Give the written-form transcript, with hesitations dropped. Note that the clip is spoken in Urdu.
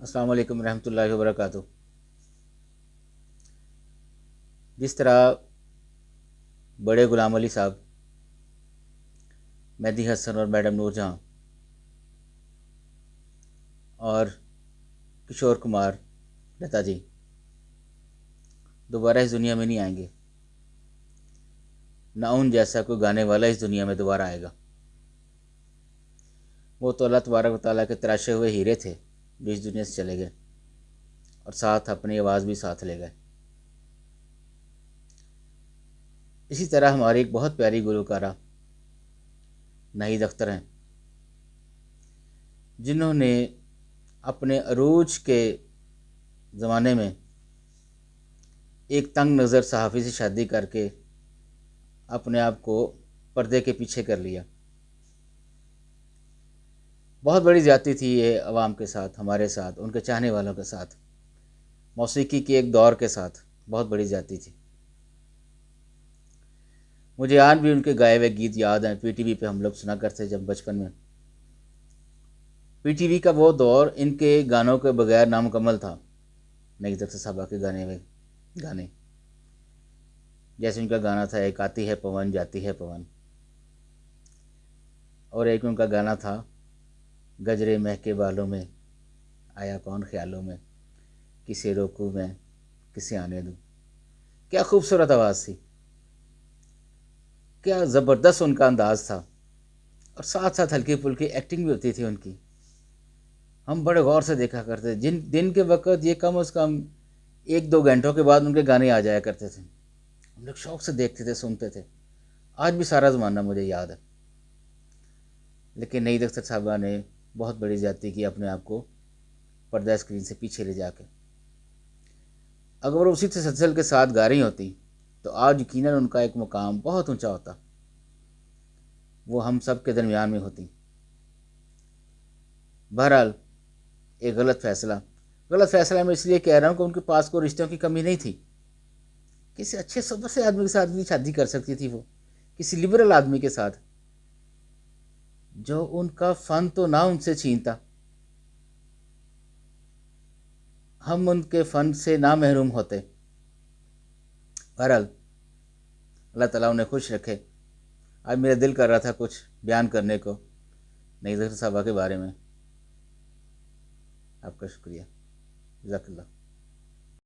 السلام علیکم ورحمۃ اللہ وبرکاتہ۔ جس طرح بڑے غلام علی صاحب، مہدی حسن اور میڈم نور جہاں اور کشور کمار لتا جی دوبارہ اس دنیا میں نہیں آئیں گے، نہ ان جیسا کوئی گانے والا اس دنیا میں دوبارہ آئے گا۔ وہ تو اللہ تبارک و تعالیٰ کے تراشے ہوئے ہیرے تھے جو اس دنیا سے چلے گئے، اور ساتھ اپنی آواز بھی ساتھ لے گئے۔ اسی طرح ہماری ایک بہت پیاری گلوکارہ ناہید اختر ہیں، جنہوں نے اپنے عروج کے زمانے میں ایک تنگ نظر صحافی سے شادی کر کے اپنے آپ کو پردے کے پیچھے کر لیا۔ بہت بڑی زیادتی تھی یہ عوام کے ساتھ، ہمارے ساتھ، ان کے چاہنے والوں کے ساتھ، موسیقی کے ایک دور کے ساتھ بہت بڑی زیادتی تھی۔ مجھے آج بھی ان کے گائے ہوئے گیت یاد ہیں، پی ٹی وی پہ ہم لوگ سنا کرتے جب بچپن میں۔ پی ٹی وی کا وہ دور ان کے گانوں کے بغیر نامکمل تھا۔ ناہید اختر صاحبہ کے گانے جیسے ان کا گانا تھا ایک آتی ہے پون جاتی ہے پون، اور ایک ان کا گانا تھا گجرے مہکے بالوں میں آیا کون خیالوں میں، کسے روکوں میں کسے آنے دوں۔ کیا خوبصورت آواز تھی، کیا زبردست ان کا انداز تھا، اور ساتھ ساتھ ہلکی پھلکی ایکٹنگ بھی ہوتی تھی ان کی۔ ہم بڑے غور سے دیکھا کرتے، جن دن کے وقت یہ کم از کم 1-2 گھنٹوں کے بعد ان کے گانے آ جایا کرتے تھے، ہم لوگ شوق سے دیکھتے تھے، سنتے تھے۔ آج بھی سارا زمانہ مجھے یاد ہے۔ لیکن ناہید اختر صاحبہ نے بہت بڑی زیادتی کی اپنے آپ کو پردہ اسکرین سے پیچھے لے جا کے۔ اگر وہ اسی تسلسل کے ساتھ گا رہی ہوتی تو آج یقیناً ان کا ایک مقام بہت اونچا ہوتا، وہ ہم سب کے درمیان میں ہوتی۔ بہرحال ایک غلط فیصلہ میں اس لیے کہہ رہا ہوں کہ ان کے پاس کوئی رشتوں کی کمی نہیں تھی۔ کسی اچھے صبر سے آدمی کے ساتھ بھی شادی کر سکتی تھی، وہ کسی لبرل آدمی کے ساتھ جو ان کا فن تو نہ ان سے چھینتا، ہم ان کے فن سے نہ محروم ہوتے۔ بہرحال اللہ تعالیٰ انہیں خوش رکھے۔ آج میرا دل کر رہا تھا کچھ بیان کرنے کو ناہید اختر صاحبہ کے بارے میں۔ آپ کا شکریہ، جزاک اللہ۔